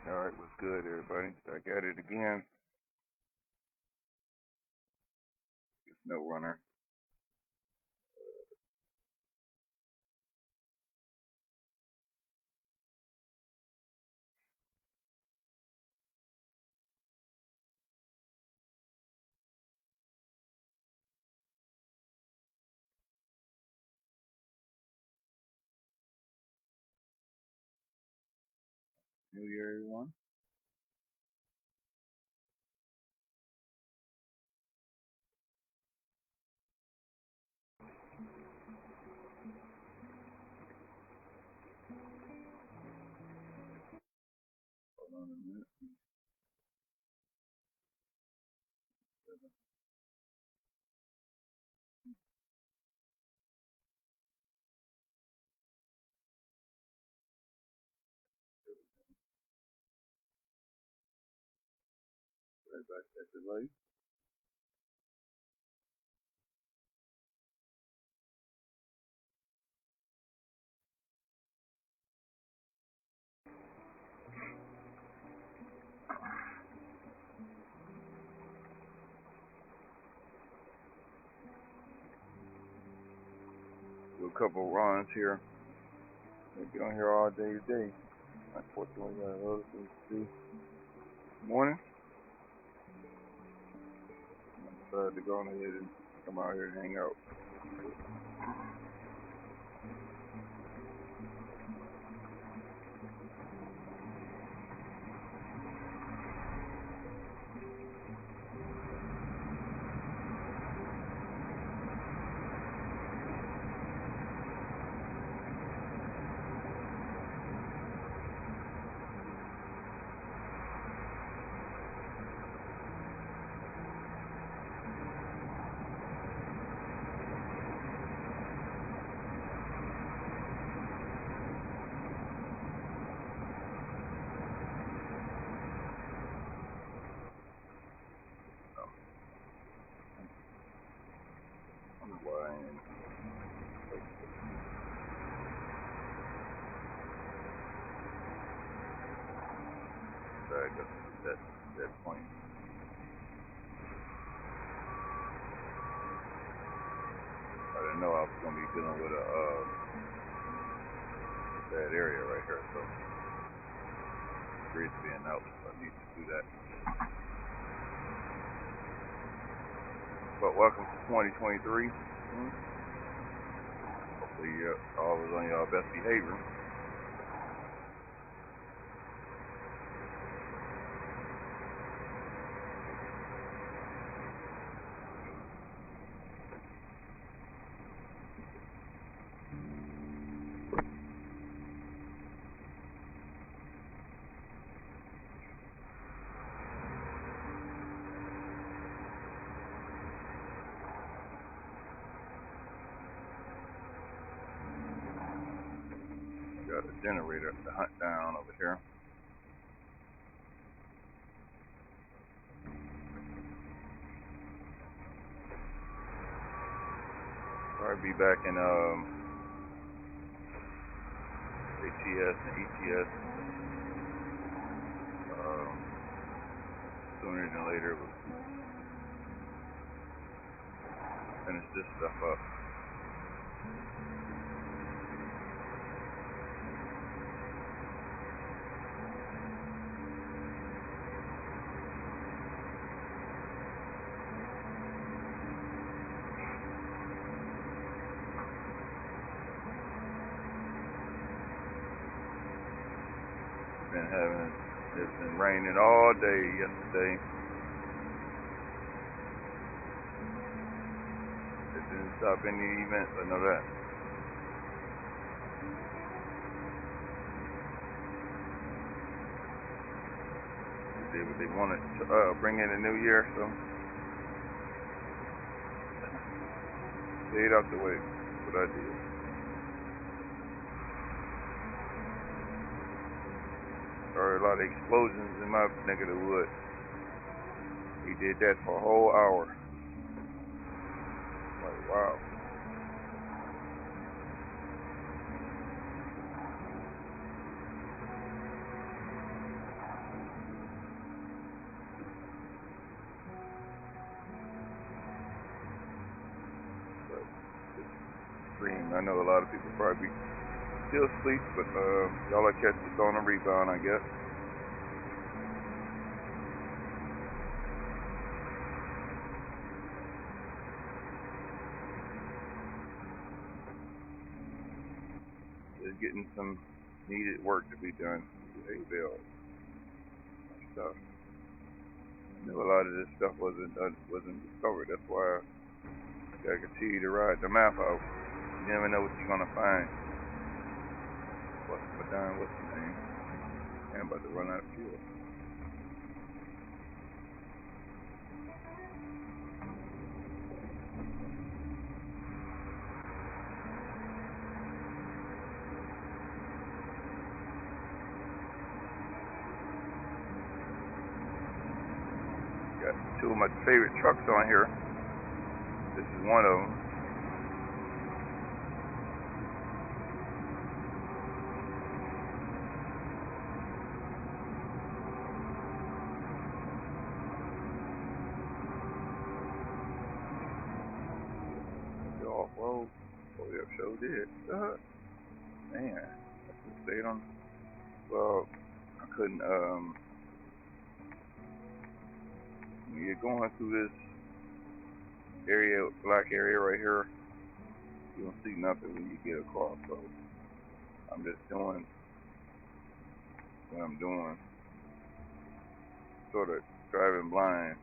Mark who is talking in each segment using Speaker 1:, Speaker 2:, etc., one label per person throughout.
Speaker 1: Alright, what's good, everybody? Back at it again. It's No Runner. New Year, everyone. Hold on a minute. Right back at the light. Do a couple runs here. I'll get on here all day today. Unfortunately, I got other things to do. Morning. I decided to go on ahead and come out here and hang out. I don't know why I ain't. Back up to that point. I didn't know I was gonna be dealing with a bad area right here, so bridge being out, so I need to do that. But welcome to 2023. Hopefully you're always on your best behavior. Got a generator to hunt down over here. Probably be back in ATS and ETS sooner than later. We'll finish this stuff up. It's been raining all day yesterday. It didn't stop any events, I know that. They did what they wanted to bring in the new year, so stayed out the way. That's what I did. Heard a lot of explosions in my neck of the woods. He did that for a whole hour. Like, wow. And I know a lot of people probably still asleep, but y'all will catch us on a rebound, I guess. Just getting some needed work to be done. Hay bales and stuff. I knew a lot of this stuff wasn't discovered. That's why you gotta continue to ride the map out. You never know what you're gonna find. What's the name? I'm about to run out of fuel. Got two of my favorite trucks on here. This is one of them. Off-road. Oh yeah, sure did. Man, I just stayed on. Well, I couldn't. When you're going through this area, black area right here, you don't see nothing when you get across. So I'm just doing what I'm doing, sort of driving blind.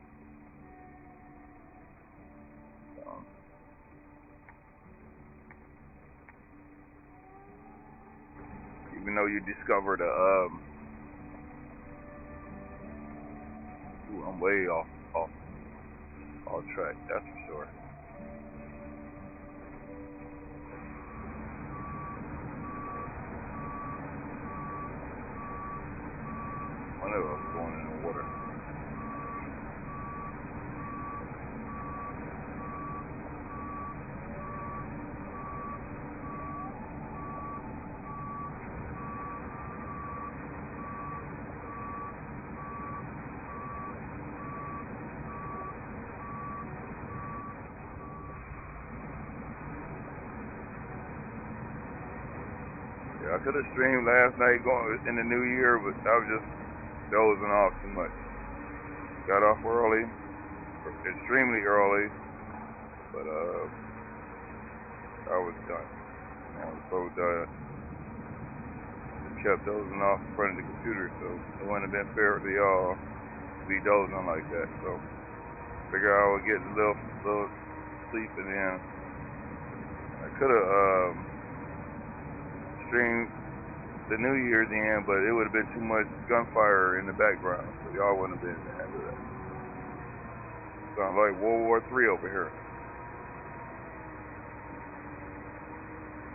Speaker 1: Even though you discovered I'm way off track, that's for sure. One of us going in the water. I could have streamed last night going in the new year, but I was just dozing off too much. Got off early, extremely early, but I was done. I was so done. Just kept dozing off in front of the computer, so it wouldn't have been fair for y'all to be dozing like that. So figure I would get a little sleep, and then I could have streamed the New Year's in, but it would have been too much gunfire in the background, so y'all wouldn't have been able to handle that. Sounds like World War III over here.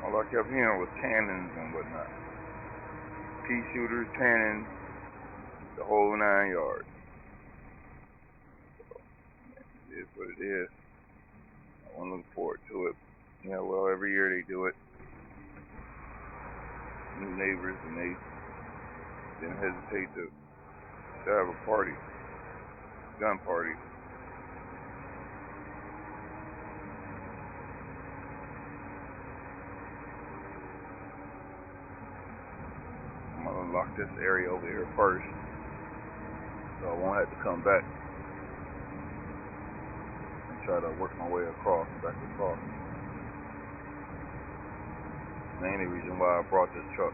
Speaker 1: All I kept hearing was cannons and whatnot. Pea shooters, cannons, the whole 9 yards. So, it is what it is. I want to look forward to it. Yeah, well, every year they do it. New neighbors, and they didn't hesitate to have a party, gun party. I'm gonna unlock this area over here first, so I won't have to come back and try to work my way across, back across. Mainly reason why I brought this truck.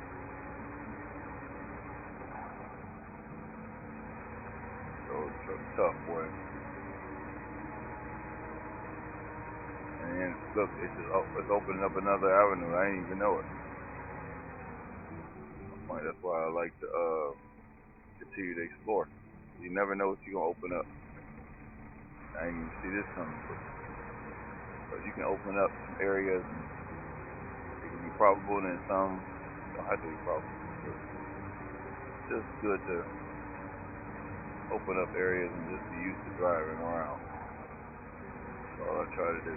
Speaker 1: So the truck's tough, boy. And look, it's opening up another avenue. I didn't even know it. That's why I like to continue to explore. You never know what you're gonna open up. I didn't even see this coming, but you can open up some areas. It can be probable, and some don't have to be probable. It's just good to open up areas and just be used to driving around. That's all I try to do.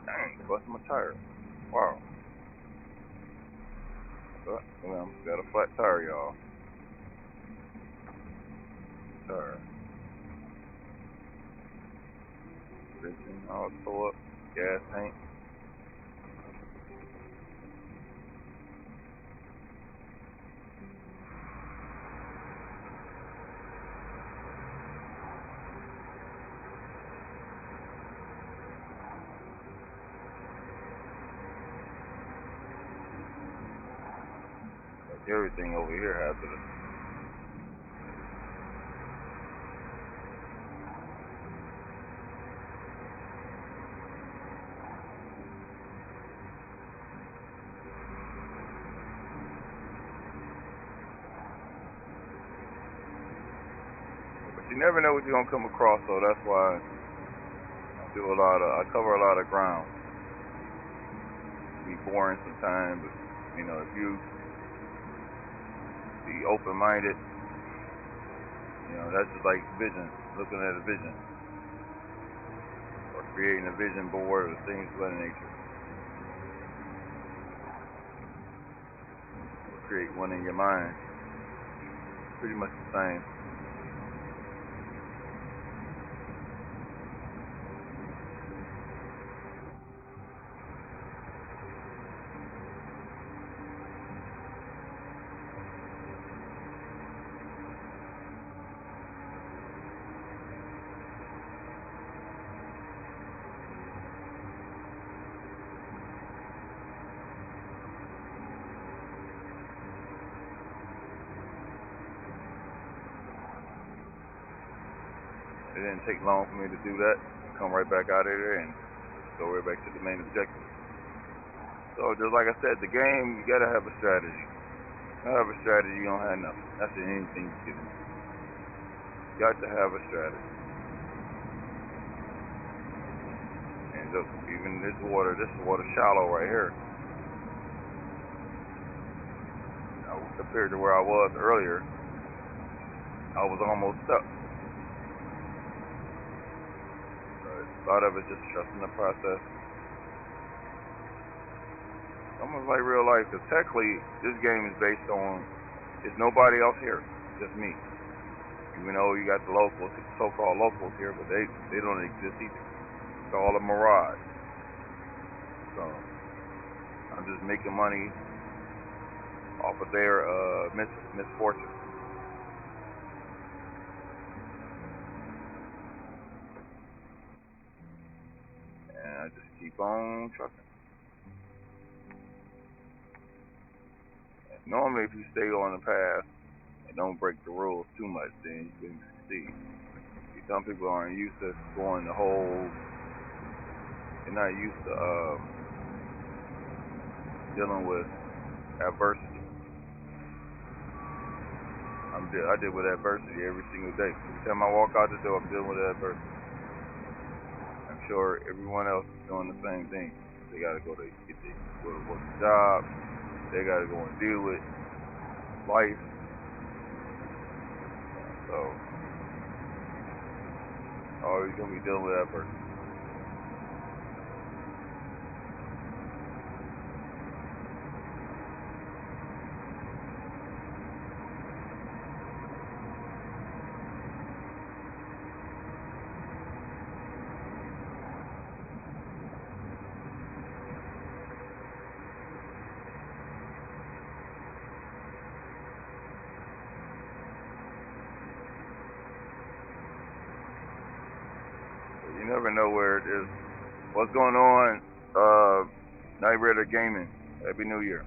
Speaker 1: Dang, busted my tire. Wow. But, well, got a flat tire, y'all. Tire. Vision, I'll pull up. Gas tank. Like everything over here hazardous. You never know what you're gonna come across, so that's why I cover a lot of ground. Be boring sometimes, but you know, if you be open-minded, you know, that's just like vision, looking at a vision, or creating a vision board, or things of that nature. Or create one in your mind. Pretty much the same. It didn't take long for me to do that. Come right back out of there and go right back to the main objective. So just like I said, the game, you gotta have a strategy. If you don't have a strategy, you don't have nothing. That's in anything you get in. You got to have a strategy. And just even this water shallow right here. Now, compared to where I was earlier, I was almost stuck. A lot of it's just trusting the process. Almost like real life, because technically this game is based on, there's nobody else here, just me. Even though you got the locals, so-called locals here, but they don't exist either. It's all a mirage. So I'm just making money off of their misfortune. I just keep on trucking. And normally, if you stay on the path and don't break the rules too much, then you can succeed. Some people aren't used to going the whole. They're not used to dealing with adversity. I deal with adversity every single day. Every time I walk out the door, I'm dealing with adversity. I'm sure everyone else is doing the same thing. They gotta go to work a job. They gotta go and deal with life. So always gonna be dealing with adversity. You never know where it is. What's going on? Night Raider Gaming. Happy New Year.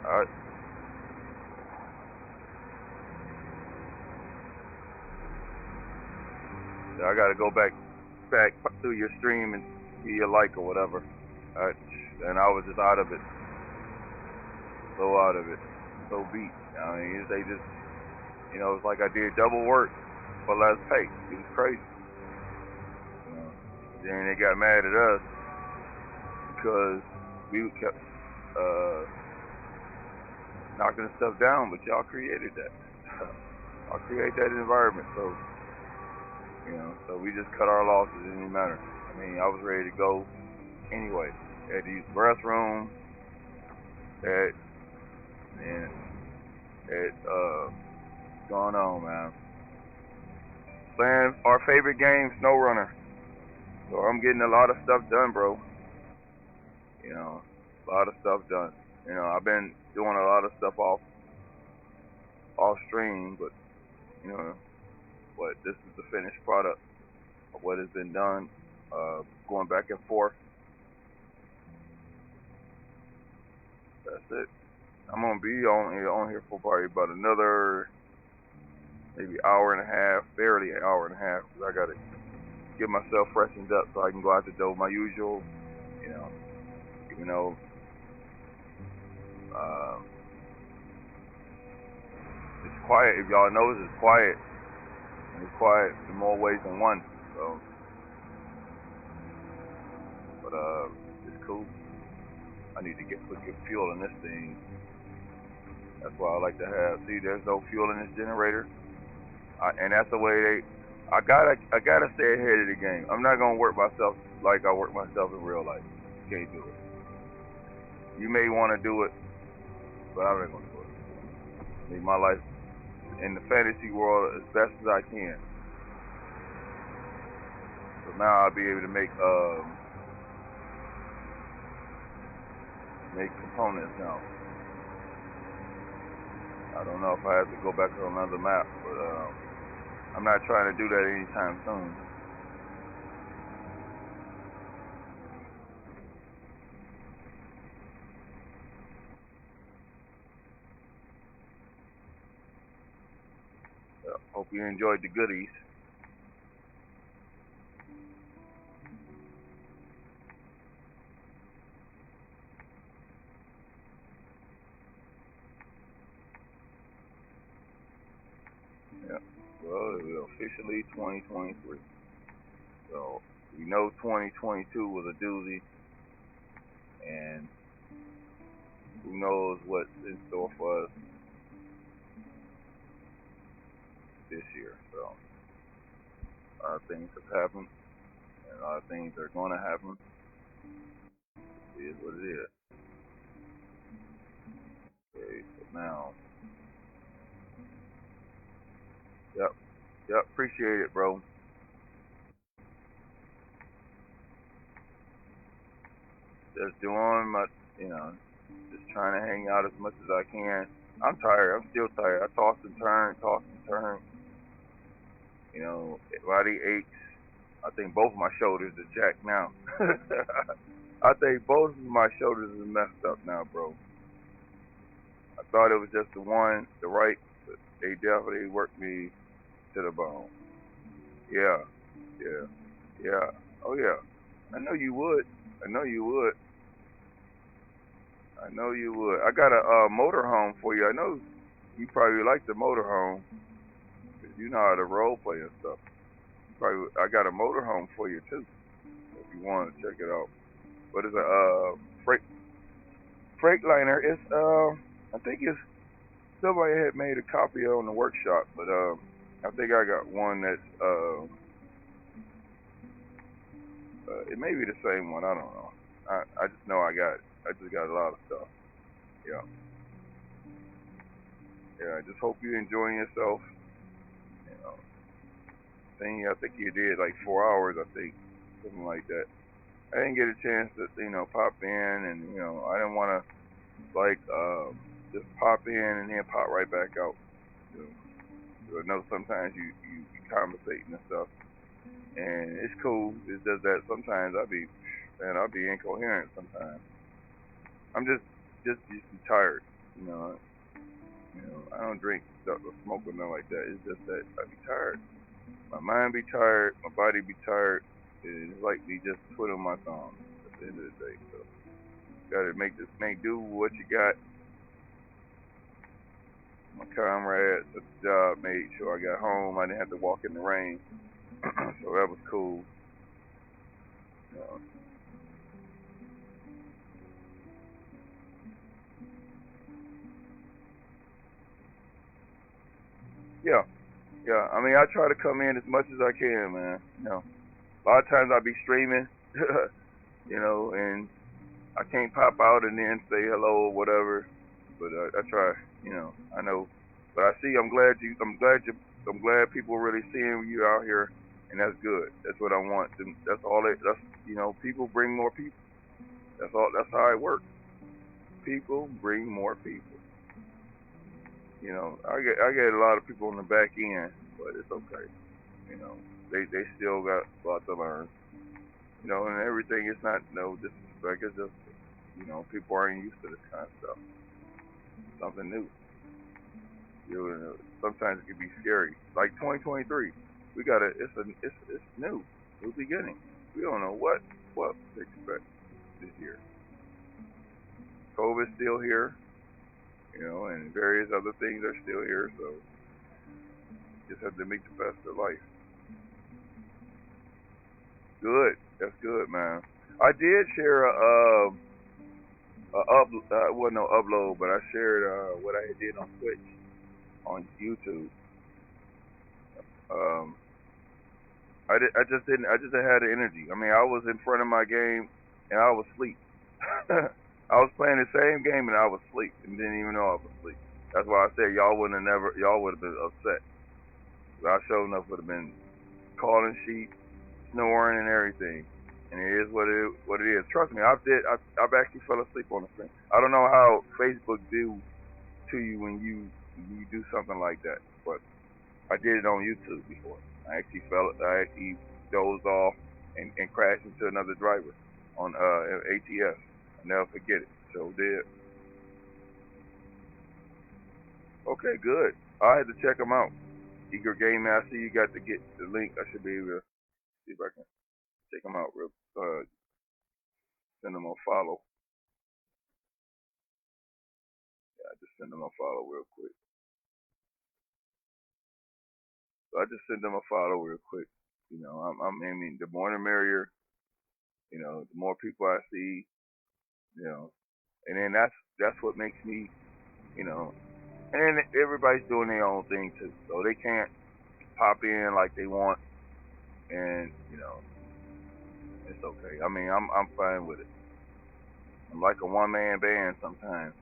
Speaker 1: Alright. I gotta go back through your stream and see your like or whatever. Alright. And I was just out of it. So out of it. So beat. I mean, they just, you know, it's like I did double work for less pay. It was crazy. You know, then they got mad at us because we kept knocking the stuff down, but y'all created that. I'll create that environment, so you know, so we just cut our losses. It didn't matter. I mean, I was ready to go anyway. Had to use the restroom. I'll What's going on, man? Playing our favorite game, SnowRunner. So I'm getting a lot of stuff done, bro. You know, a lot of stuff done. You know, I've been doing a lot of stuff off stream, but you know, but this is the finished product of what has been done. Going back and forth. That's it. I'm gonna be on here for probably about another maybe hour and a half, barely an hour and a half, because I gotta get myself freshened up so I can go out the door my usual, you know, even though it's quiet. If y'all notice, it's quiet, and it's quiet in more ways than one. So, but it's cool. I need to put fuel in this thing. That's why I like to have. See, there's no fuel in this generator, and that's the way I gotta stay ahead of the game. I'm not gonna work myself like I work myself in real life. Can't do it. You may want to do it, but I'm not gonna do it. Make my life in the fantasy world as best as I can. So now I'll be able to make components now. I don't know if I have to go back to another map, but I'm not trying to do that anytime soon. Hope you enjoyed the goodies. Yeah. Well, it's officially 2023. So we know 2022 was a doozy, and who knows what's in store for us this year. So a lot of things have happened, and a lot of things are going to happen. It is what it is. Okay, so now, yep, appreciate it, bro. Just doing my, just trying to hang out as much as I can. I'm tired. I'm still tired. I toss and turn. You know, body aches. I think both of my shoulders are jacked now. I think both of my shoulders are messed up now, bro. I thought it was just the one, the right, but they definitely worked me to the bone. Yeah. Oh yeah. I know you would. I know you would. I got a motorhome for you. I know you probably like the motorhome, cause you know how to role play and stuff. I got a motorhome for you too, if you want to check it out. But it's a Freightliner. It's I think it's somebody had made a copy on the workshop, but I think I got one that's it may be the same one. I don't know. I just know I got it. I just got a lot of stuff. Yeah. I just hope you're enjoying yourself. You know, I think you did like 4 hours. I think something like that. I didn't get a chance to pop in, and I didn't want to like just pop in and then pop right back out. I know sometimes you conversating and stuff, and it's cool. It's just that sometimes I'll be incoherent sometimes. I'm just tired. I don't drink stuff or smoke or nothing like that. It's just that I be tired. My mind be tired. My body be tired. It's like me just twiddling my thumbs at the end of the day. So gotta make do with what you got. My comrades at the job made sure I got home. I didn't have to walk in the rain. So that was cool. Yeah. I mean, I try to come in as much as I can, man. A lot of times I be streaming, and I can't pop out and then say hello or whatever. But I try, I know But I see. I'm glad people are really seeing you out here, and that's good. That's what I want. That's all. That's people bring more people. That's all. That's how it works. People bring more people. I get a lot of people on the back end, but it's okay. You know, they still got a lot to learn. And everything is not no disrespect. It's just people aren't used to this kind of stuff. Something new. Sometimes it can be scary. Like 2023, we got it's new beginning. We don't know what to expect this year. COVID's still here, and various other things are still here. So just have to make the best of life. Good, that's good, man. I did share wasn't no upload, but I shared what I did on Twitch, on YouTube. I just didn't have the energy. I mean, I was in front of my game and I was asleep. I was playing the same game and I was asleep and didn't even know I was asleep. That's why I said y'all would have been upset. I sure enough would have been calling sheep, snoring and everything. And it is what it is. Trust me, I've actually fell asleep on the screen. I don't know how Facebook do to you when you do something like that, but I did it on YouTube before. I actually dozed off and crashed into another driver on ATS. I'll never forget it. So did. Okay, good. I had to check them out. Eager Game Master, you got to get the link. I should be able to see if I can check them out real. Send them a follow. Yeah, just send them a follow real quick. So I just send them a follow real quick. I'm aiming the more the merrier. The more people I see, and then that's what makes me, and everybody's doing their own thing too, so they can't pop in like they want, and it's okay. I mean, I'm fine with it. I'm like a one-man band sometimes,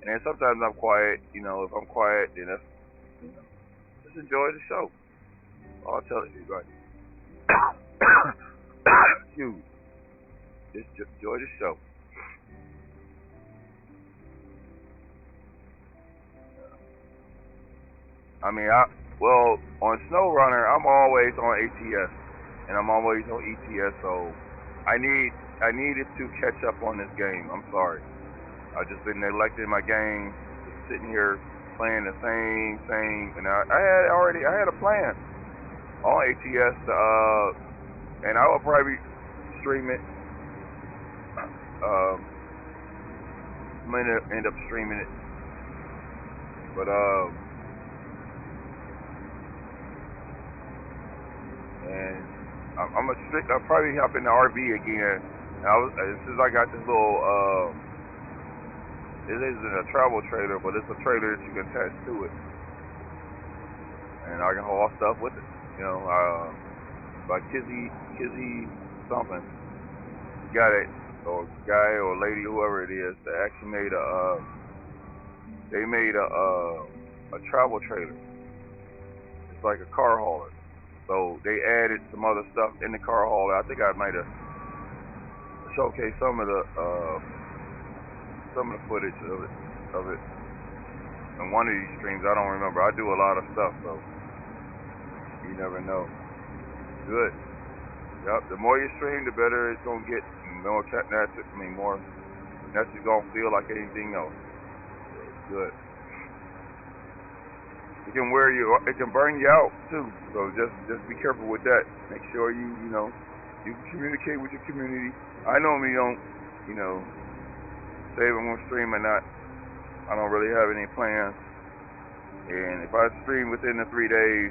Speaker 1: and then sometimes I'm quiet. If I'm quiet, then that's just enjoy the show. I'll tell you guys. Excuse. Just enjoy the show. I mean, on SnowRunner, I'm always on ATS, and I'm always on ETS. So I needed to catch up on this game. I'm sorry. I've just been neglecting my game, just sitting here playing the same thing, and I had a plan on ATS, and I will probably stream it. I'm gonna end up streaming it, but and I'll probably hop in the RV again. As soon as I got this little it isn't a travel trailer, but it's a trailer that you can attach to it, and I can haul stuff with it. By Kizzy something, got it, or guy or lady, whoever it is, that actually made a travel trailer. It's like a car hauler. So they added some other stuff in the car hauler. I think I might have showcased some of the footage of it in one of these streams. I don't remember. I do a lot of stuff, so you never know. Good. Yep. The more you stream, the better it's gonna get. More that's just gonna feel like anything else. Good. It can wear you. It can burn you out too. So just be careful with that. Make sure you can communicate with your community. I normally don't say if I'm gonna stream or not. I don't really have any plans. And if I stream within the 3 days,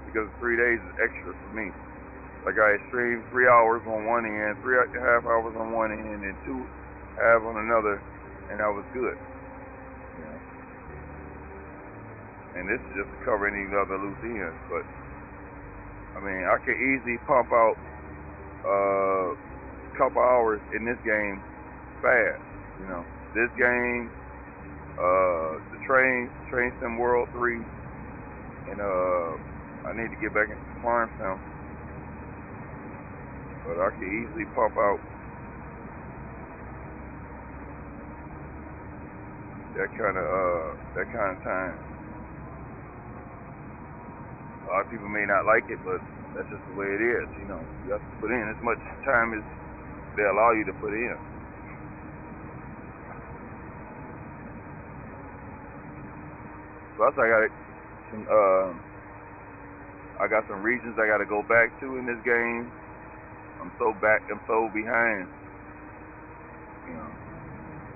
Speaker 1: because 3 days is extra for me. Like I streamed 3 hours on one end, 3.5 hours on one end, and 2.5 on another, and that was good. And this is just to cover any other loose ends. But I mean, I could easily pump out a couple hours in this game fast. This game, Train Sim World 3, and I need to get back into Farm Sim, but I could easily pump out that kind of time. A lot of people may not like it, but that's just the way it is. You know, you have to put in as much time as they allow you to put in. Plus, I got some regions I got to go back to in this game. I'm so behind. You know,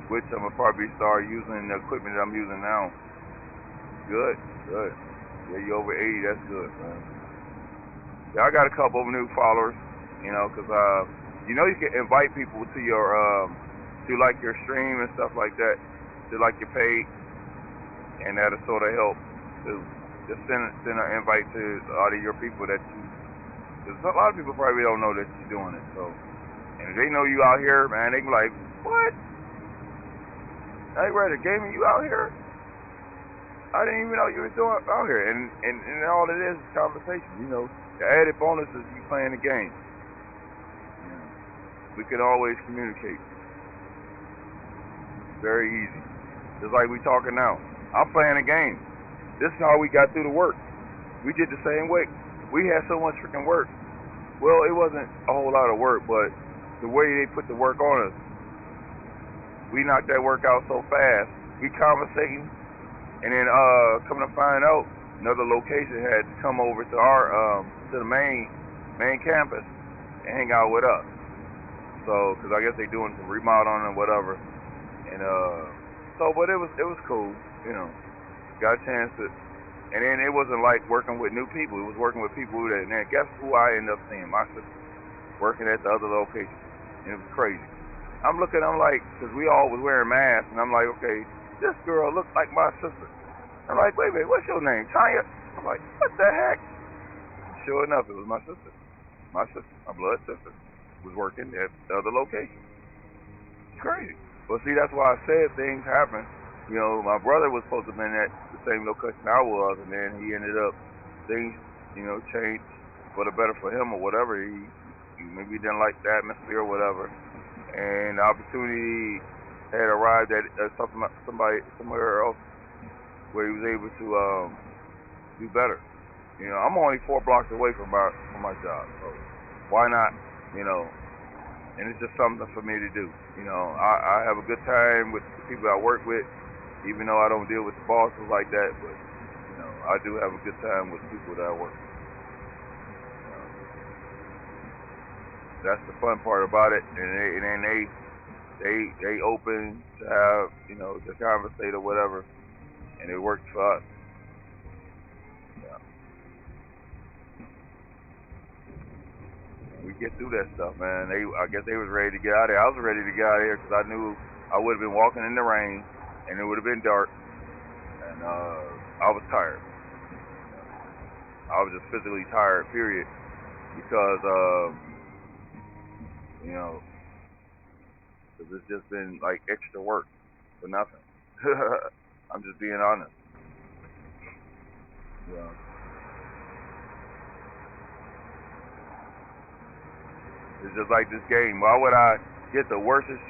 Speaker 1: which I'm gonna probably start using the equipment that I'm using now. Good. Yeah, you over 80. That's good, man. Yeah, I got a couple of new followers. You know, cause you know you can invite people to your to like your stream and stuff like that, to like your page, and that'll sort of help to just send an invite to a lot of your people that you. Cause a lot of people probably don't know that you're doing it. So, and if they know you out here, man, they be like, what? Hey, Ryder Gaming, you out here? I didn't even know you were doing out here. And all it is conversation. You know, the added bonus is you playing the game. You know, we can always communicate. Very easy. Just like we talking now. I'm playing a game. This is how we got through the work. We did the same way. We had so much freaking work. Well, it wasn't a whole lot of work, but the way they put the work on us, we knocked that work out so fast. We conversating, and then coming to find out, another location had to come over to our to the main campus and hang out with us. So, because I guess they doing some remodeling or whatever, and but it was cool, you know. Got a chance to, and then it wasn't like working with new people. It was working with people that, and then guess who I ended up seeing? My sister working at the other location. And it was crazy. I'm like, because we all was wearing masks, and I'm like, okay, this girl looks like my sister. I'm like, wait a minute, what's your name? Tanya? I'm like, what the heck? Sure enough, it was my sister. My blood sister, was working at the other location. It's crazy. Well, see, that's why I said things happen. You know, my brother was supposed to have been at the same location I was, and then he ended up, things, you know, changed for the better for him or whatever. He maybe didn't like the atmosphere or whatever. And the opportunity had arrived at somewhere else where he was able to do better. You know, I'm only 4 blocks away from my job, so why not? You know, and it's just something for me to do. You know, I have a good time with the people I work with, even though I don't deal with the bosses like that. But you know, I do have a good time with the people that I work with. That's the fun part about it, and then they open to have, you know, to conversate or whatever, and it works for us. Yeah. We get through that stuff, man. I guess they was ready to get out of here. I was ready to get out of here because I knew I would have been walking in the rain, and it would have been dark, and I was tired. I was just physically tired, period, because you know, because it's just been like extra work for nothing. I'm just being honest. Yeah. It's just like this game. Why would I get the worstest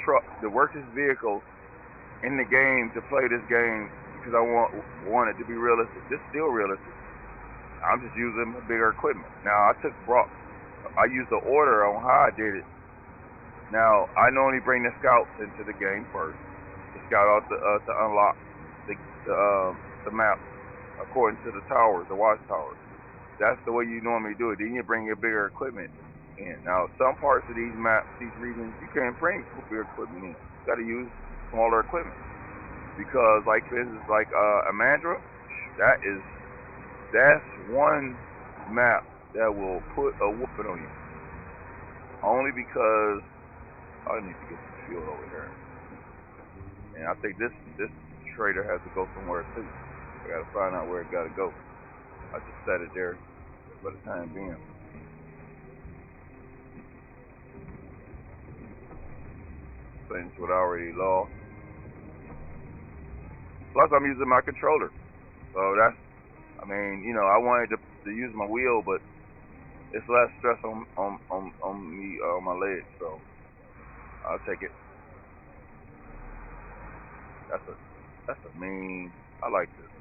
Speaker 1: vehicle in the game to play this game? Because I want it to be realistic. This is still realistic. I'm just using bigger equipment. Now I used the order on how I did it. Now I normally bring the scouts into the game first to scout out to unlock the map according to the towers, the watchtowers. That's the way you normally do it. Then you bring your bigger equipment in. Now some parts of these maps, these regions, you can't bring bigger equipment in. You got to use smaller equipment because, like for instance, like Amandra, that's one map that will put a whooping on you. Only because I need to get some fuel over here, and I think this trader has to go somewhere too. I gotta find out where it gotta go. I just set it there for the time being. Things what I already lost. Plus, I'm using my controller, so that's. I mean, you know, I wanted to use my wheel, but it's less stress on me on my legs, so I'll take it. That's a mean. I like this.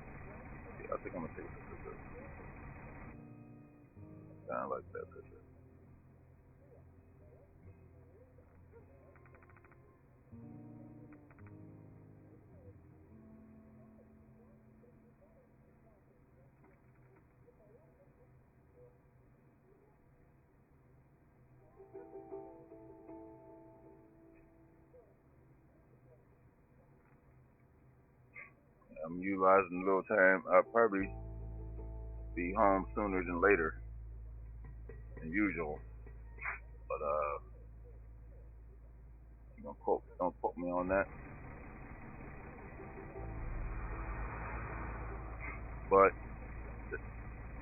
Speaker 1: I think I'm gonna take a picture of this. I like that picture. I'm utilizing a little time. I'll probably be home sooner than later than usual, but you don't quote me on that. But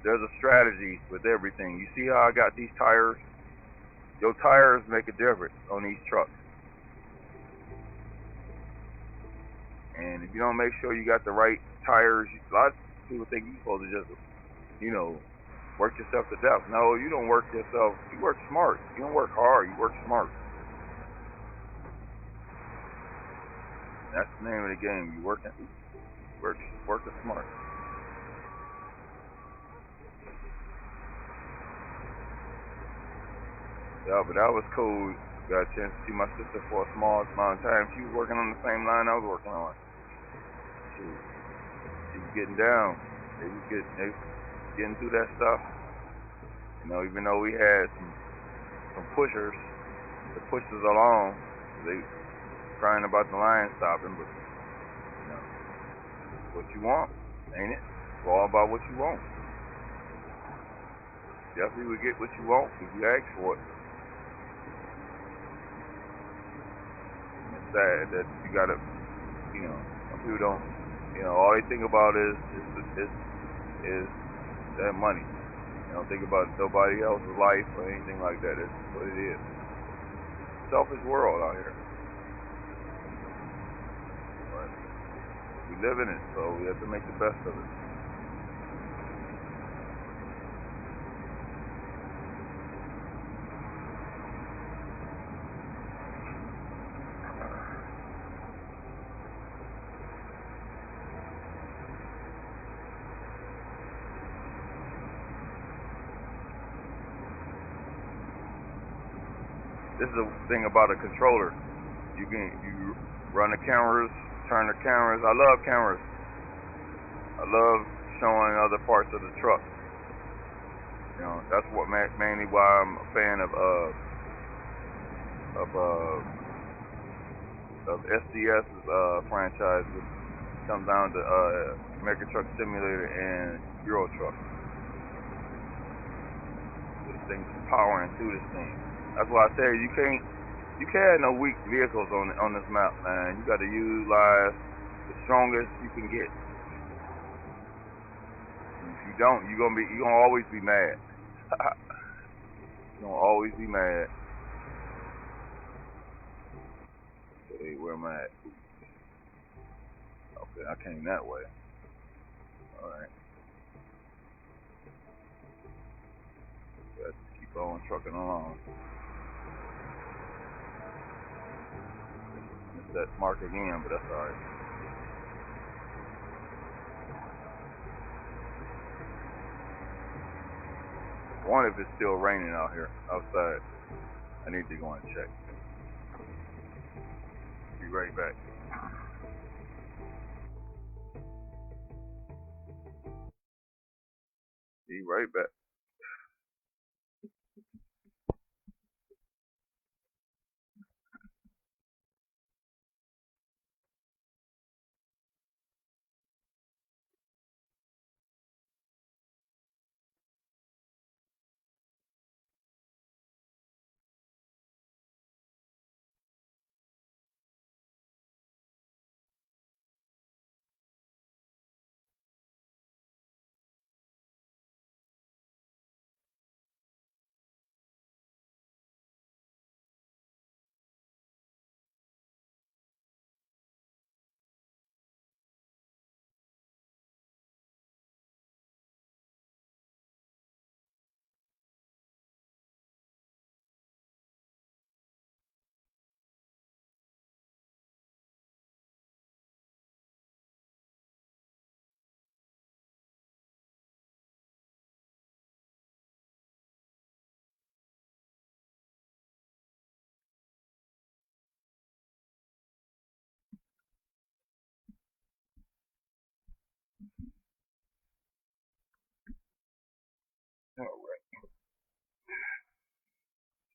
Speaker 1: there's a strategy with everything. You see how I got these tires? Your tires make a difference on these trucks. And if you don't make sure you got the right tires, a lot of people think you're supposed to just, you know, work yourself to death. No, you don't work yourself. You work smart. You don't work hard. You work smart. That's the name of the game. You working smart. Yeah, but that was cool. Got a chance to see my sister for a small amount of time. She was working on the same line I was working on. She was getting down. They was getting through that stuff. You know, even though we had some pushers to push us along, they crying about the line stopping, but you know, what you want, ain't it? It's all about what you want. Definitely would get what you want if you ask for it. It's sad that you gotta, you know, some people don't, you know, all they think about is that money. They don't think about nobody else's life or anything like that. It's what it is. Selfish world out here. But we live in it, so we have to make the best of it. This is the thing about a controller. You run the cameras, turn the cameras. I love cameras. I love showing other parts of the truck. You know, that's what mainly why I'm a fan of SCS's franchise, which comes down to American Truck Simulator and Euro Truck. This thing's powering through this thing. That's why I say you can't have no weak vehicles on this map, man. You got to utilize the strongest you can get. If you don't, you're gonna always be mad. You're gonna always be mad. Okay, where am I at? Okay, I came that way. All right. Let's keep on trucking along. Missed that mark again, but that's all right. I wonder if it's still raining out here outside. I need to go and check. Be right back. Be right back.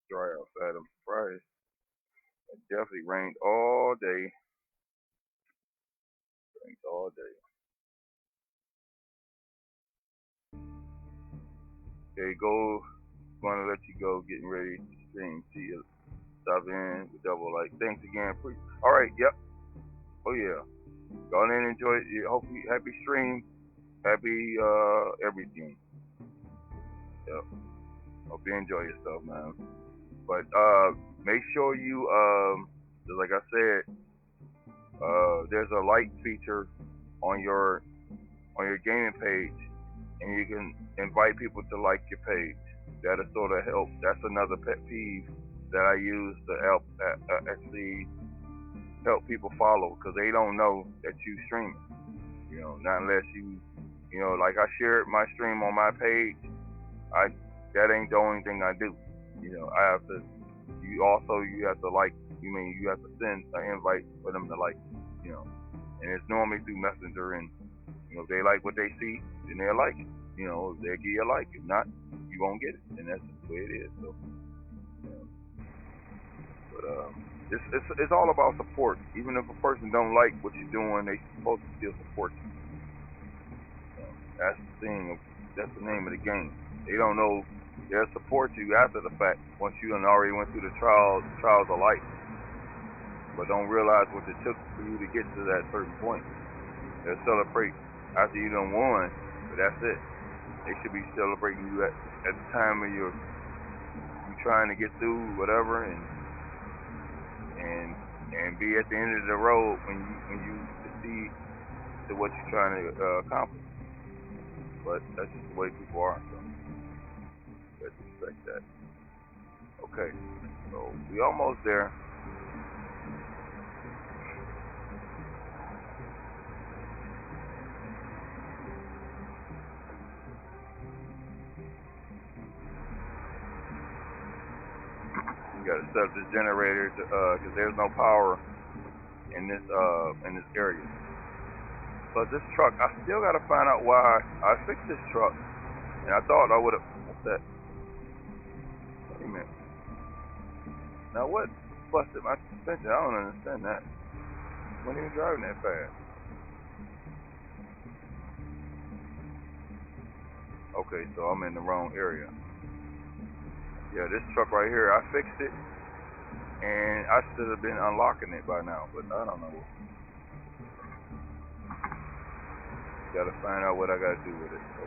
Speaker 1: dry outside. I'm surprised. It definitely rained all day. Rained all day. Okay, go. Going to let you go. Getting ready to stream. See you. Stop in with double like. Thanks again. All right. Yep. Oh yeah. Go on in and enjoy it. Hope you happy stream. Happy everything. Yep. Hope you enjoy yourself, man. But make sure you just like I said, there's a like feature on your gaming page, and you can invite people to like your page. That'll sort of help. That's another pet peeve that I use to help actually help people follow, because they don't know that you streaming. You know, not unless you know, like I shared my stream on my page. That ain't the only thing I do. You know, I have to. You have to like. You have to send an invite for them to like. You know, and it's normally through Messenger, and you know, if they like what they see, then they'll like it. You know, they'll give you a like. If not, you won't get it, and that's just the way it is. So, you know, but it's all about support. Even if a person don't like what you're doing, they supposed to still support you. That's the thing. That's the name of the game. They don't know. They'll support you after the fact once you already went through the trials of life, but don't realize what it took for you to get to that certain point. They'll celebrate after you done won, but that's it. They should be celebrating you at the time of you trying to get through whatever, and be at the end of the road when you succeed to what you're trying to accomplish. But that's just the way people are. So let's respect that. Okay, so we almost there. You gotta set up this generator because there's no power in this area. So this truck, I still gotta find out why I fixed this truck, and I thought I would have. What's that? Wait a minute. Now what busted my suspension? I don't understand that. I wasn't even driving that fast. Okay, so I'm in the wrong area. Yeah, this truck right here, I fixed it, and I should have been unlocking it by now, but I don't know. Gotta find out what I gotta do with it. So.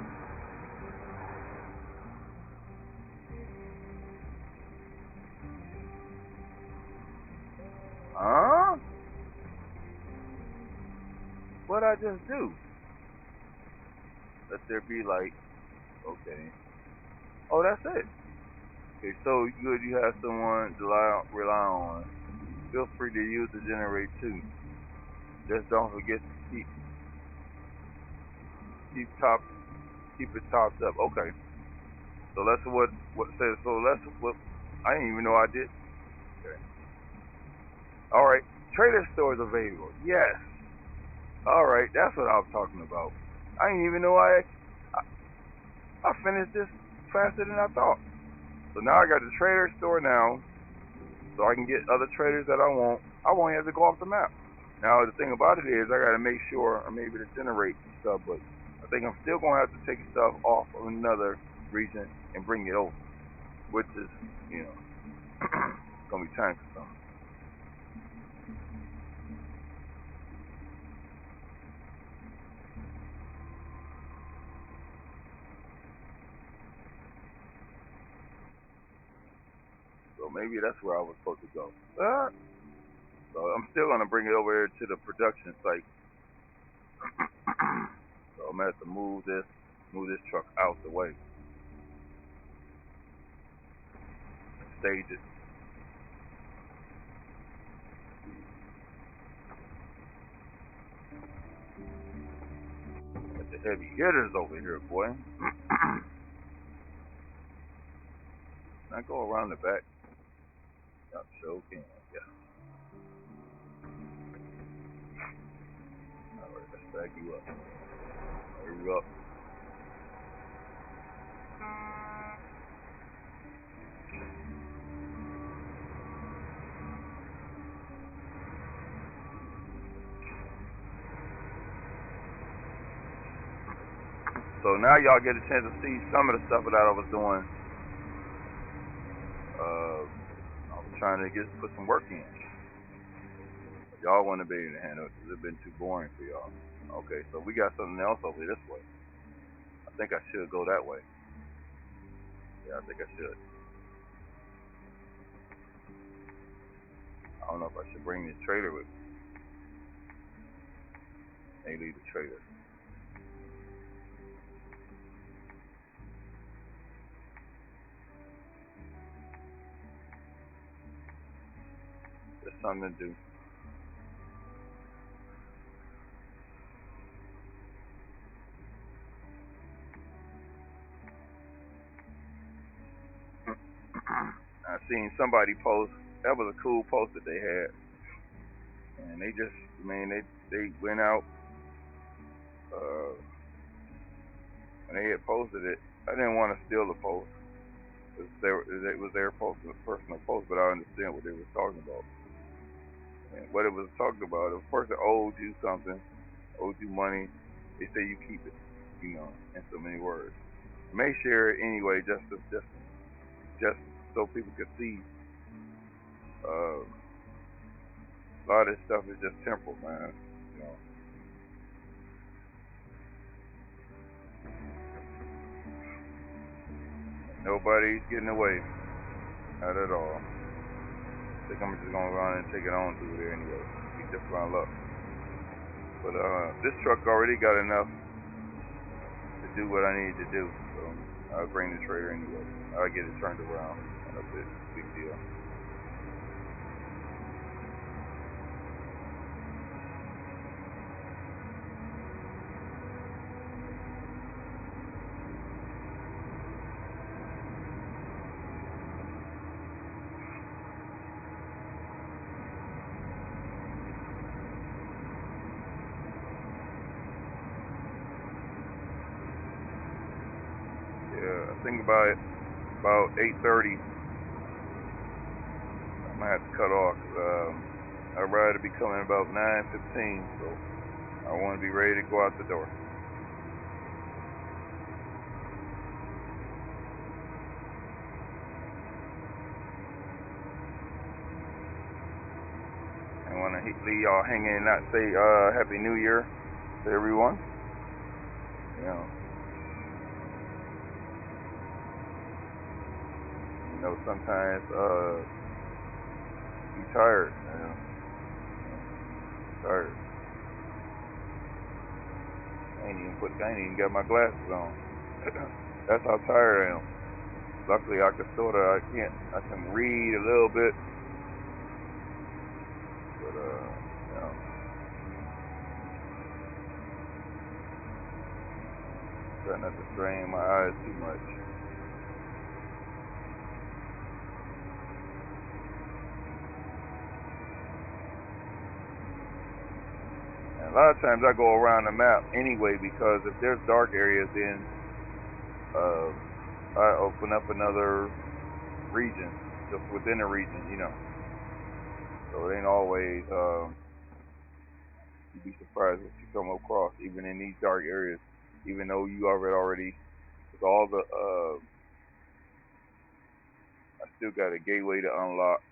Speaker 1: Huh? What'd I just do? Let there be light. Okay. Oh, that's it. Okay, so good you have someone to rely on. Feel free to use the generator too. Just don't forget to keep it topped up. Okay. So that's what says. So that's what I didn't even know I did. Okay. All right. Trader stores available. Yes. All right. That's what I was talking about. I didn't even know I finished this faster than I thought. So now I got the trader store now, so I can get other traders that I want. I won't have to go off the map. Now the thing about it is I got to make sure I'm able to generate stuff, but I think I'm still going to have to take stuff off of another region and bring it over, which is, you know, going to be time consuming. So maybe that's where I was supposed to go. So I'm still going to bring it over here to the production site. So I'm going to have to move this truck out the way. Stage it. Got the heavy hitters over here, boy. Can I go around the back? Not sure can. Yeah. Alright, let's back you up. Hurry up. So now y'all get a chance to see some of the stuff that I was doing. I was trying to put some work in. Y'all want to be able to handle it because it's been too boring for y'all. Okay, so we got something else over this way. I think I should go that way. Yeah, I think I should. I don't know if I should bring this trailer with me. Maybe leave the trailer. There's something to do. I seen somebody post. That was a cool post that they had, and they just, they went out. When they had posted it, I didn't want to steal the post. It was their post, it was a personal post, but I understand what they were talking about. And what it was talking about, if a person owed you something, owed you money, they say you keep it, in so many words. You may share it anyway, just so people could see. A lot of this stuff is just temporal, man. Nobody's getting away, not at all. I think I'm just gonna run and take it on through there anyway. Be just my luck. But this truck already got enough to do what I need to do, so I'll bring the trailer anyway. I'll get it turned around. That's it. Big deal. Yeah, I think about 8:30. I'm gonna have to cut off. I'd rather be coming about 9:15, so I want to be ready to go out the door. I want to leave y'all hanging and not say Happy New Year to everyone. Sometimes you tired. Tired. I ain't even got my glasses on. That's how tired I am. Luckily, I can read a little bit, but try not to strain my eyes too much. A lot of times I go around the map anyway, because if there's dark areas, then I open up another region just within a region, So it ain't always. You'd be surprised what you come across, even in these dark areas, even though you already with all the. I still got a gateway to unlock.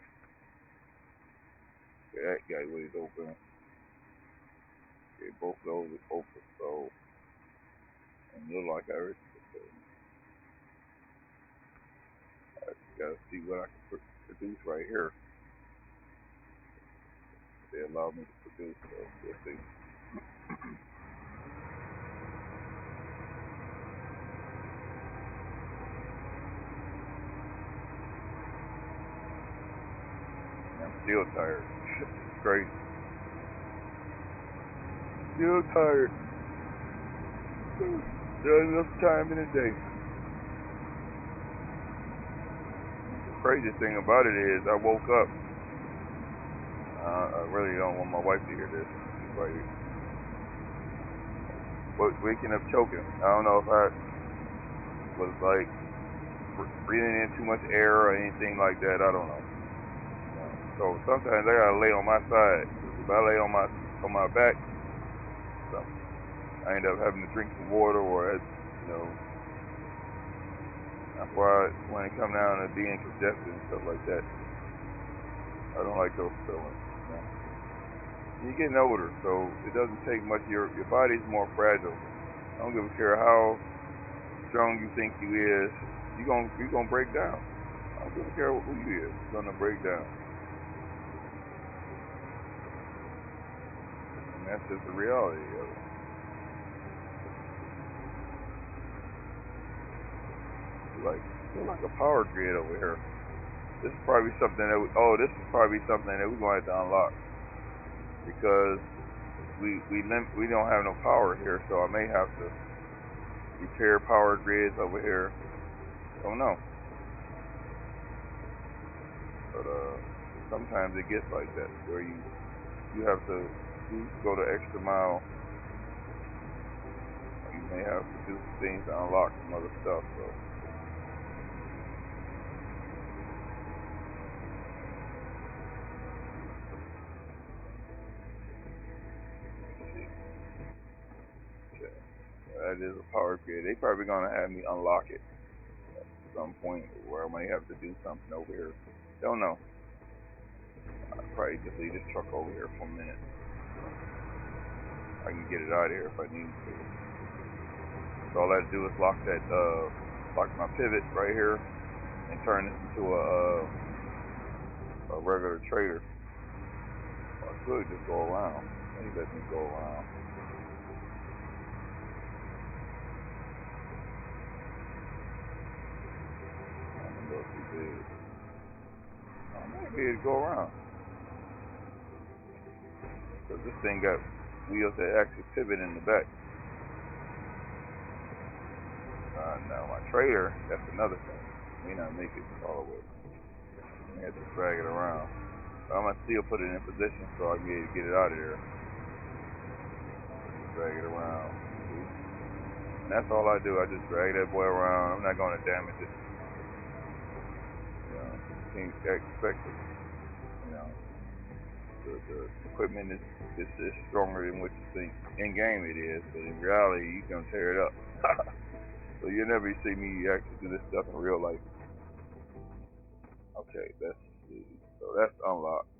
Speaker 1: Okay, that gateway's open. Okay, both of those are open, so and look like I just gotta see what I can produce right here. They allow me to produce, so we'll see. I'm still tired. It's crazy. Still tired. There's enough time in the day. The crazy thing about it is I woke up. I really don't want my wife to hear this. Right here. Waking up choking. I don't know if I was like breathing in too much air or anything like that. I don't know. So sometimes I gotta lay on my side. If I lay on my back, so I end up having to drink some water or know, that's why when it come down to being congested and stuff like that, I don't like those feelings. You know? You're getting older, so it doesn't take much. Your body's more fragile. I don't give a care how strong you think you is. You're gonna break down. I don't give a care who you is. You're gonna break down. And that's just the reality of it. Feel like a power grid over here. This is probably something that we're gonna have to unlock because we don't have no power here, so I may have to repair power grids over here. Don't know, but sometimes it gets like that where you have to go the extra mile. You may have to do some things to unlock some other stuff. So. That is a power grid. They probably gonna have me unlock it at some point where I might have to do something over here. Don't know. I'll probably just leave this truck over here for a minute. I can get it out of here if I need to. So all I have to do is lock my pivot right here and turn this into a regular trailer. I could just go around. Maybe let me go around. Maybe it'd go around. Because this thing got wheels that actually pivot in the back. Now my trailer, that's another thing. May not make it all the way. I have to drag it around. But I'm gonna still put it in position so I can be able to get it out of there. Drag it around. And that's all I do. I just drag that boy around. I'm not gonna damage it. You can't expect it. You know, the equipment is stronger than what you think. In game it is, but in reality you can tear it up. So you'll never see me actually do this stuff in real life. Okay, let's see. So that's unlocked.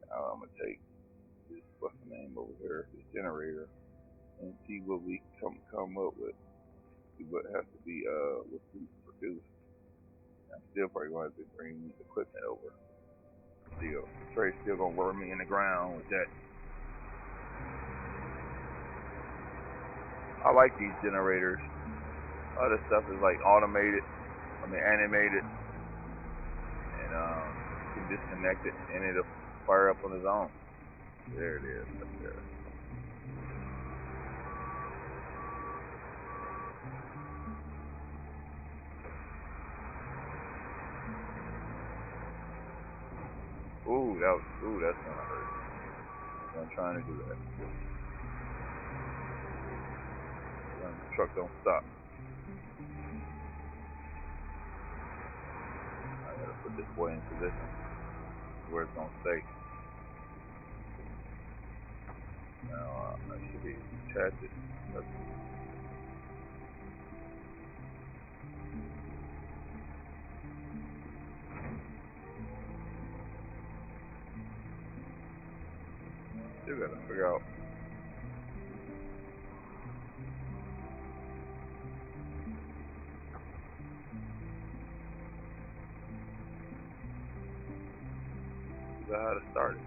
Speaker 1: Now I'm gonna take this, what's the name over here, this generator, and see what we come up with. See what has to be what we produce. I'm still probably going to have to bring equipment over. Still, Trey's still gonna work me in the ground with that. I like these generators. Other stuff is like animated, and you can disconnect it and it'll fire up on its own. There it is, up there. That's gonna hurt. I'm trying to do that. The truck don't stop. I gotta put this boy in position where it's gonna stay. Now I should be attached. Still gotta figure out. How to start it.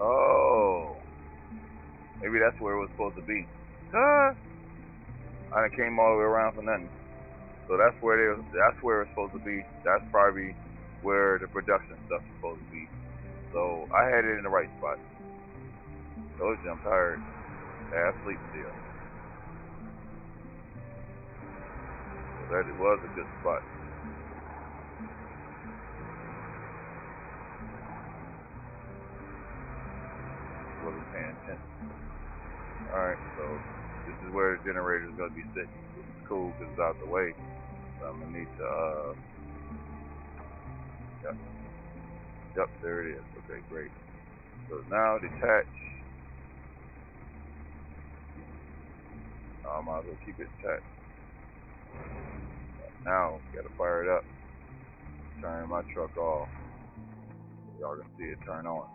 Speaker 1: Oh, maybe that's where it was supposed to be. I came all the way around for nothing. So that's where it's supposed to be. That's probably where the production stuff is supposed to be. So I had it in the right spot. Told you I'm tired. I sleep still. So that it was a good spot. Wasn't paying attention. Alright, so this is where the generator is going to be sitting. Which is cool because it's out the way. So I'm going to need to, Yep, there it is. Okay, great. So now detach. I might as well keep it attached. Now, gotta fire it up. Turn my truck off. Y'all can see it turn on.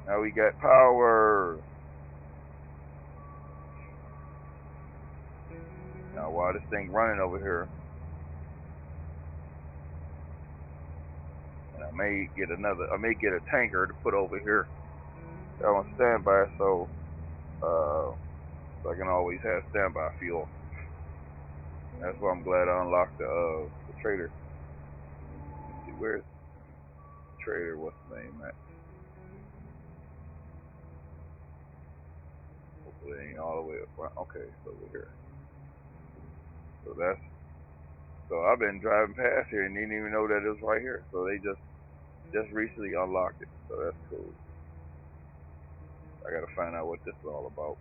Speaker 1: Now we got power. Now while this thing running over here, and I may get a tanker to put over here. I'm on standby, so I can always have standby fuel. That's why I'm glad I unlocked the trader. Let's see, where's the trader? What's the name at? Hopefully it ain't all the way up front. Okay, it's over here. So I've been driving past here and didn't even know that it was right here. So they just recently unlocked it. So that's cool. I gotta find out what this is all about.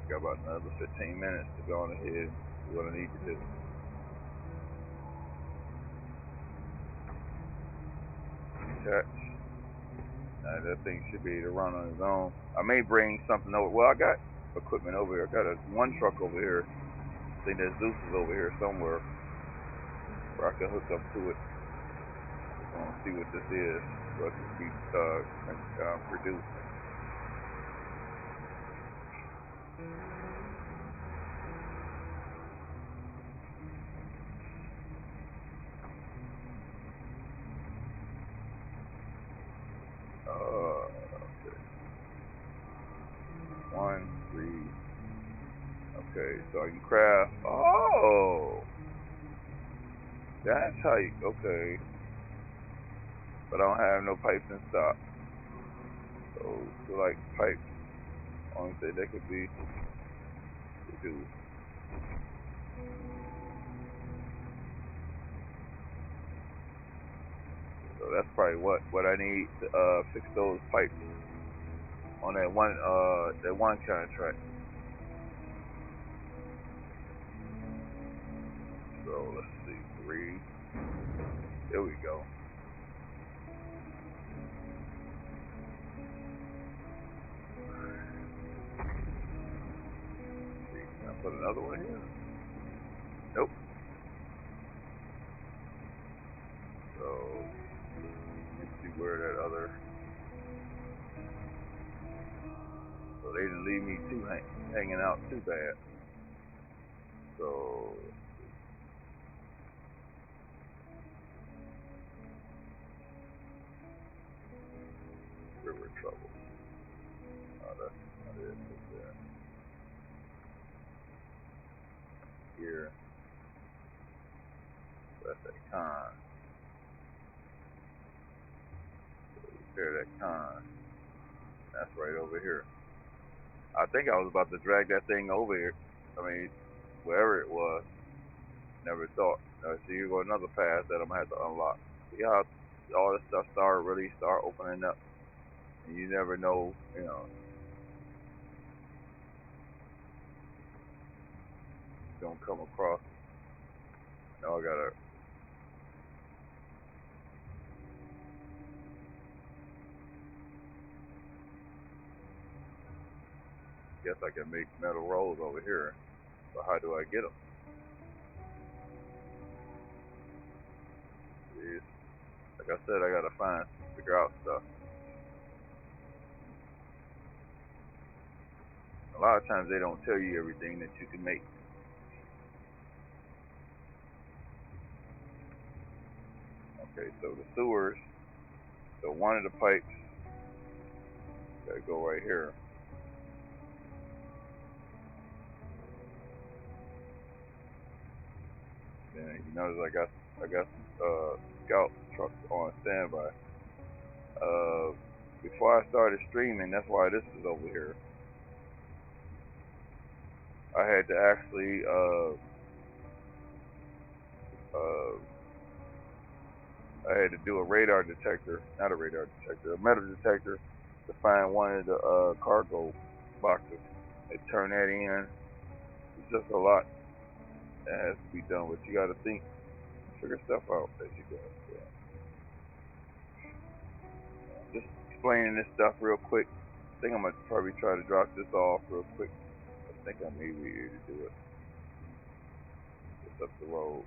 Speaker 1: Got about another 15 minutes to go on ahead and do what I need to do. Detach. Now that thing should be able to run on its own. I may bring something over. Well, I got equipment over here. I got one truck over here. I think there's Zeus is over here somewhere where I can hook up to it. I want to see what this is. What can be produced. Okay. 1, 3. Okay, so I can craft. Oh, that's how you. Okay, but I don't have no pipes in stock. So like pipes. Only thing that could be produced. So that's probably what I need to fix those pipes on that one contract. So let's see, 3. There we go. Can I put another one here? Nope. So let's see where that other. So they didn't leave me too hanging out too bad. So river trouble. Oh, that's not it. There. Here. That's that con. So repair that con. That's right over here. I think I was about to drag that thing over here. I mean, wherever it was. Never thought. Now, see, here go another path that I'm gonna have to unlock. See how all this stuff start opening up, and you never know, you know. Don't come across. Now I gotta. Guess I can make metal rolls over here. But how do I get them? Jeez. Like I said, I gotta figure out stuff. A lot of times they don't tell you everything that you can make. Okay, so the sewers. So one of the pipes gotta go right here. And you notice I got some scout trucks on standby. Before I started streaming, that's why this is over here. I had to actually I had to do a radar detector, not a radar detector, a metal detector to find one of the cargo boxes. And turn that in, just a lot that has to be done, but you got to figure stuff out as you go. So, just explaining this stuff real quick. I think I'm gonna probably try to drop this off real quick. I think I may be able to do it. Just up the road.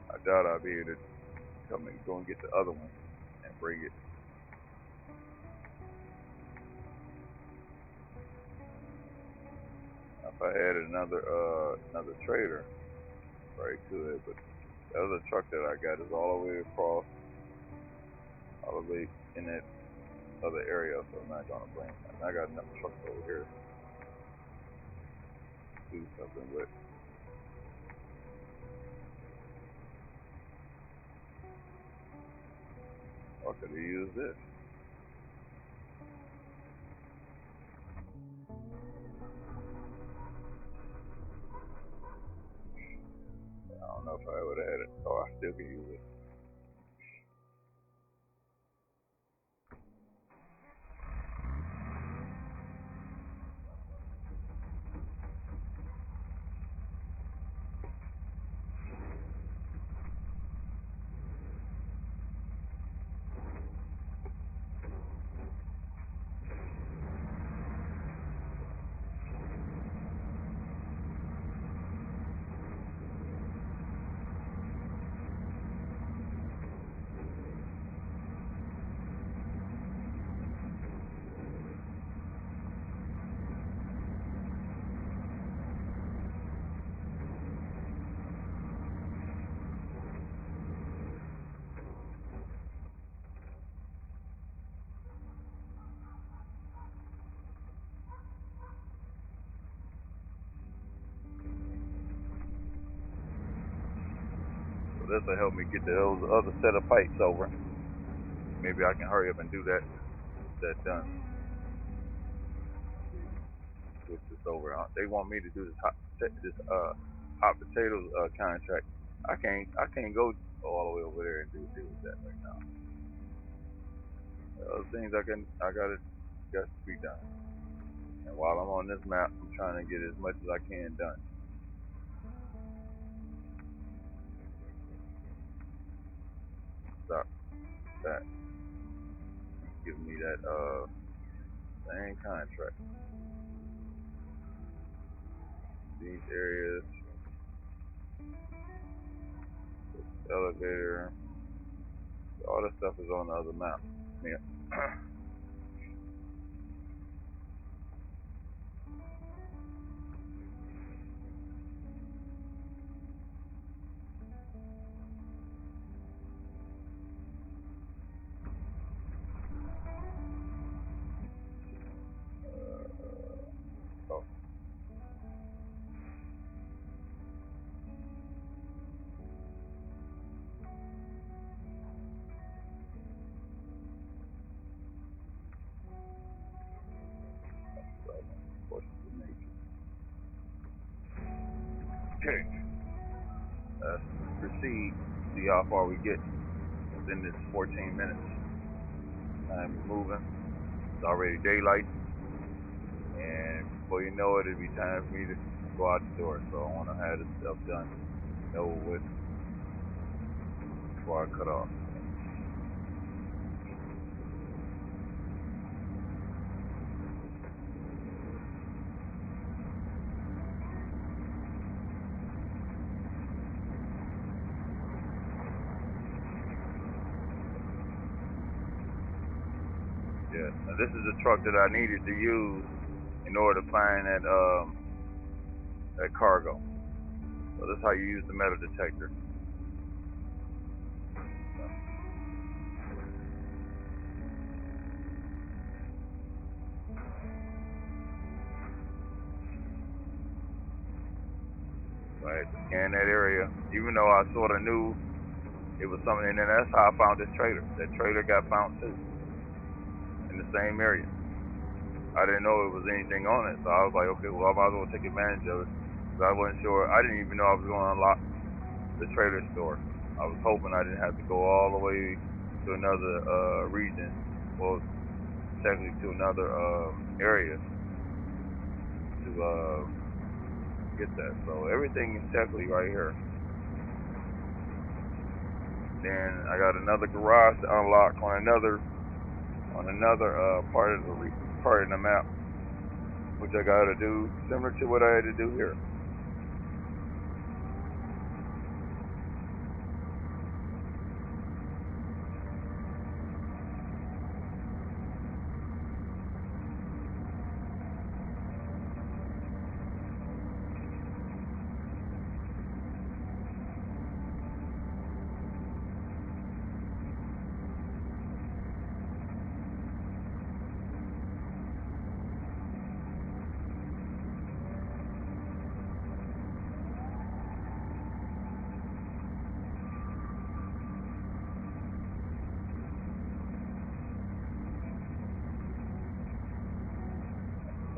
Speaker 1: I doubt I'll be able to come and go and get the other one and bring it. If I had another trailer, I could, but the other truck that I got is all the way across, all the way in that other area, so I'm not gonna bring it. I got enough trucks over here to do something with. Or could have used this. I don't know if I would have had it. Oh, I still can use it. So this will help me get those other set of pipes over. Maybe I can hurry up and do that done. Switch this over. They want me to do this hot potatoes contract. I can't go all the way over there and deal with that right now. Other things got to be done. And while I'm on this map, I'm trying to get as much as I can done. Stop that. Give me that same contract. These areas, elevator, all this stuff is on the other map. Yeah. Oh. Okay. Let's proceed. See how far we get within this 14 minutes. Time is moving. It's already daylight. And before you know it, it'll be time for me to go out the door. So I want to have this stuff done, over with, before I cut off. Yeah, now this is the truck that I needed to use in order to find that cargo. So that's how you use the metal detector. So I had to scan that area, even though I sort of knew it was something, and then that's how I found this trailer. That trailer got found too, in the same area. I didn't know it was anything on it, so I was like, okay, well, I might as well take advantage of it. Because I wasn't sure, I didn't even know I was going to unlock the trailer store. I was hoping I didn't have to go all the way to another region, well, technically to another area to get that. So everything is technically right here. Then I got another garage to unlock on another part of the map, which I gotta do similar to what I had to do here.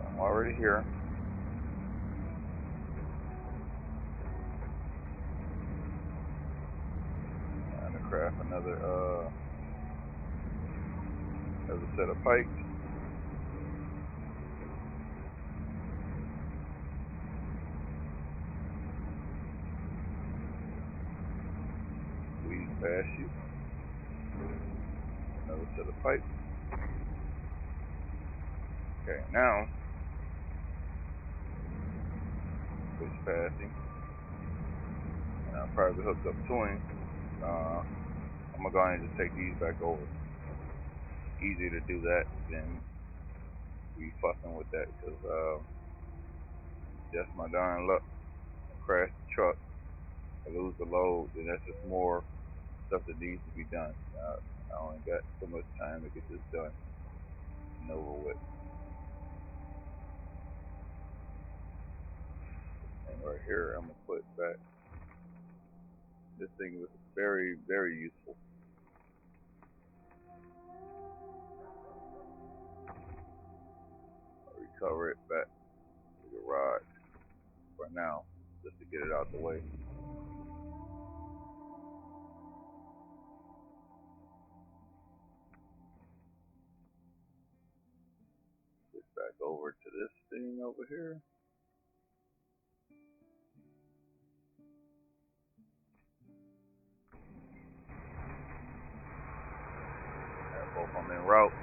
Speaker 1: I'm already here. I'm gonna craft another set of pikes. Squeeze past you. Another set of pipes. Okay, now push past him. And I'm probably hooked up to him. I'm gonna go ahead and just take these back over. Easier to do that than be fucking with that, because just my darn luck. I crash the truck, I lose the load, and that's just more stuff that needs to be done. I only got so much time to get this done and over with. And right here, I'm gonna put back. This thing was very, very useful. I'll recover it back to the garage for now, just to get it out the way. Switch back over to this thing over here. Have both of them en route.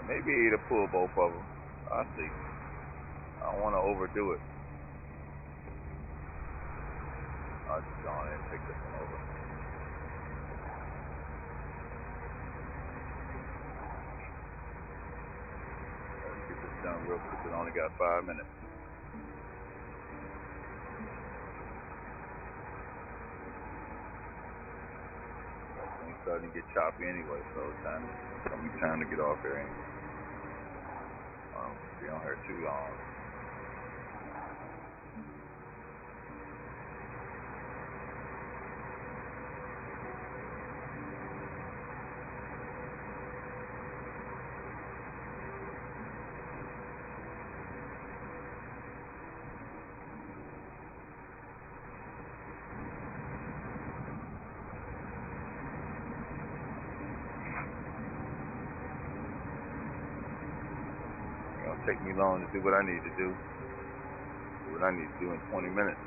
Speaker 1: Maybe to pull both of them. I'll see. I don't want to overdo it. I'll just go on and take this one over. Let's get this done real quick. We only got 5 minutes. Things starting to get choppy anyway, so it's gonna be time to get off here anyway. I don't be on here too long. It'll take me long to do what I need to do. Do what I need to do in 20 minutes.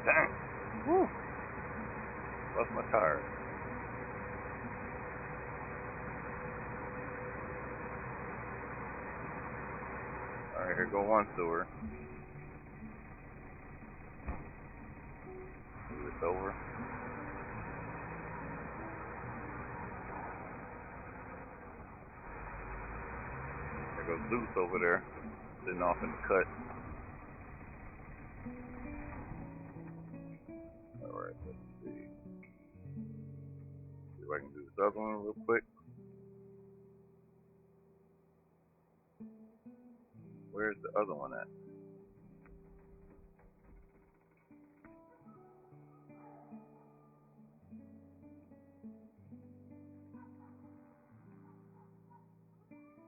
Speaker 1: Dang! Woo! Lost my tire. Alright, here go one sewer. over. There goes Zeus over there, sitting off in the cut. Alright, let's see. See if I can do this other one real quick. Where's the other one at?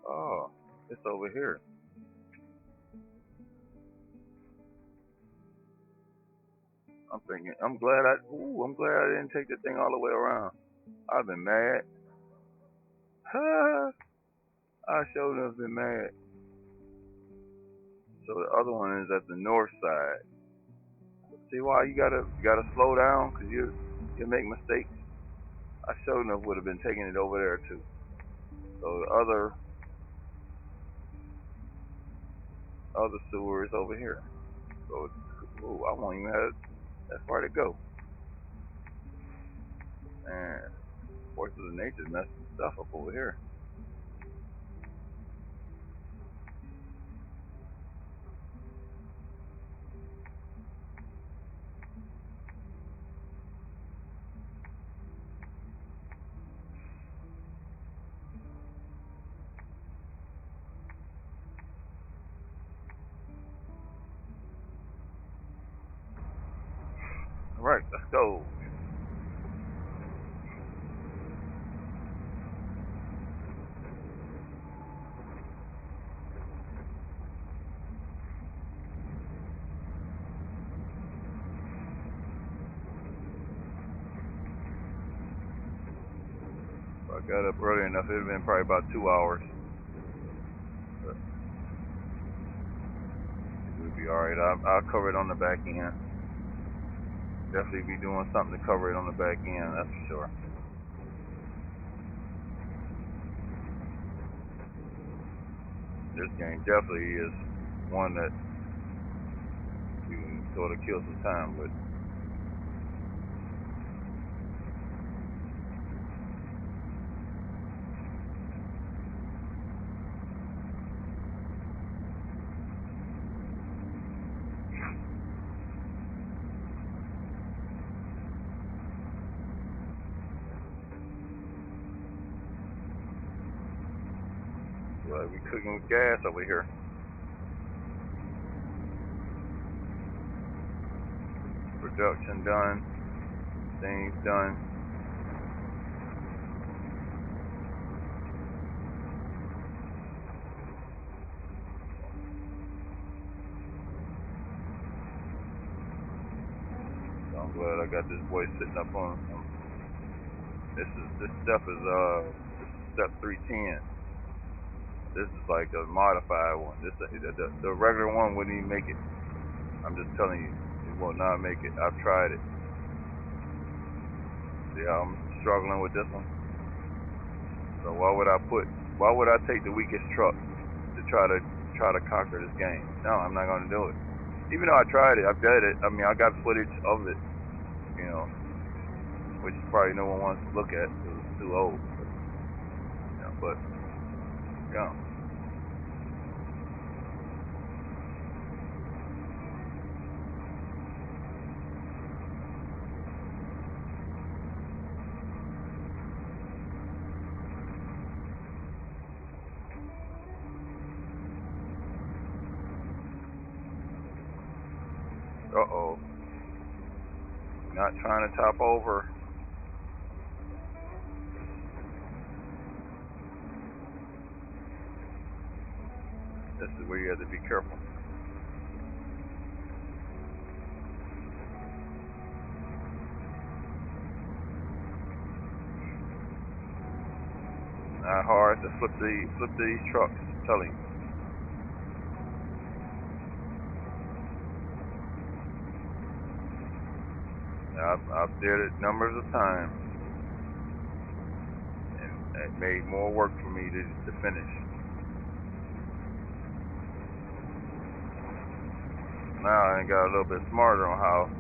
Speaker 1: Oh, it's over here. I'm thinking, I'm glad I didn't take the thing all the way around. I've been mad. I sure enough been mad. So the other one is at the north side. See why you gotta slow down, cause you make mistakes. I sure enough would have been taking it over there too. So the other sewer is over here. So ooh, I won't even have that far to go. And forces of nature messing stuff up over here. Alright, let's go. If I got up early enough, it would have been probably about 2 hours. But we'll be alright. I'll cover it on the back end. Definitely be doing something to cover it on the back end, that's for sure. This game definitely is one that you can sort of kill some time with. Like we cooking with gas over here. Production done. Things done. So I'm glad I got this boy sitting up on him. This step is step 310. This is like a modified one. The regular one wouldn't even make it. I'm just telling you, it will not make it. I've tried it. See how I'm struggling with this one? So why would I take the weakest truck to try to conquer this game? No, I'm not gonna do it. Even though I tried it, I did it. I mean, I got footage of it, you know, which probably no one wants to look at because it's too old. But yeah. Uh-oh. Not trying to top over. This is where you have to be careful. Not hard to flip these trucks, I'm telling you. I've did it numbers of times, and it made more work for me to finish. Now I got a little bit smarter on how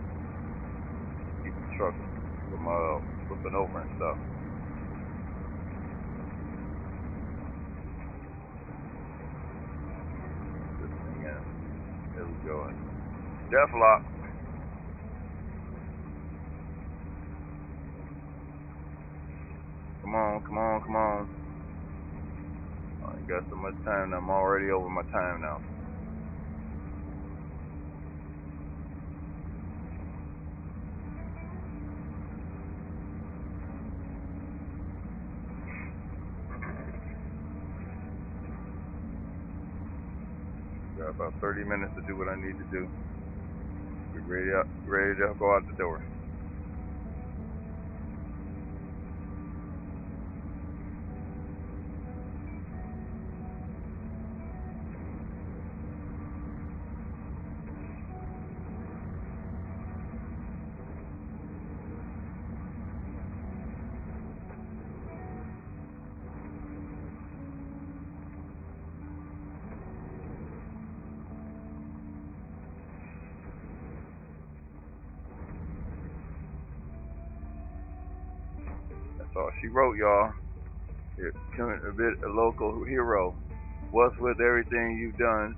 Speaker 1: you truck from flipping over and stuff. This thing in. There we go. Death lock. Come on, come on, come on. I ain't got so much time. I'm already over my time now. Got about 30 minutes to do what I need to do. Get ready to go out the door. That's all she wrote, y'all. A local hero. What's with everything you've done?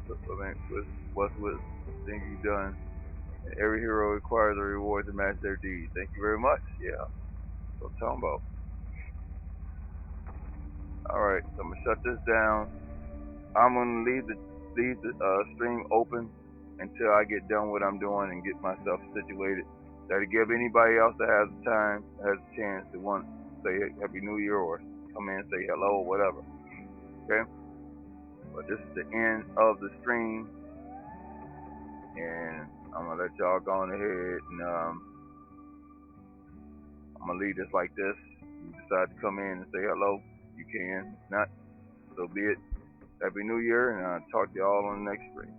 Speaker 1: What's with things you've done? And every hero requires a reward to match their deeds. Thank you very much. Yeah, that's what I'm talking about. All right, so I'm gonna shut this down. I'm gonna leave the stream open until I get done what I'm doing and get myself situated. That'll give anybody else that has time, has a chance to want to say Happy New Year or come in and say hello or whatever. Okay? But this is the end of the stream, and I'm gonna let y'all go on ahead and I'm gonna leave this like this. You decide to come in and say hello, you can. If not, so be it. Happy New Year, and I'll talk to y'all on the next stream.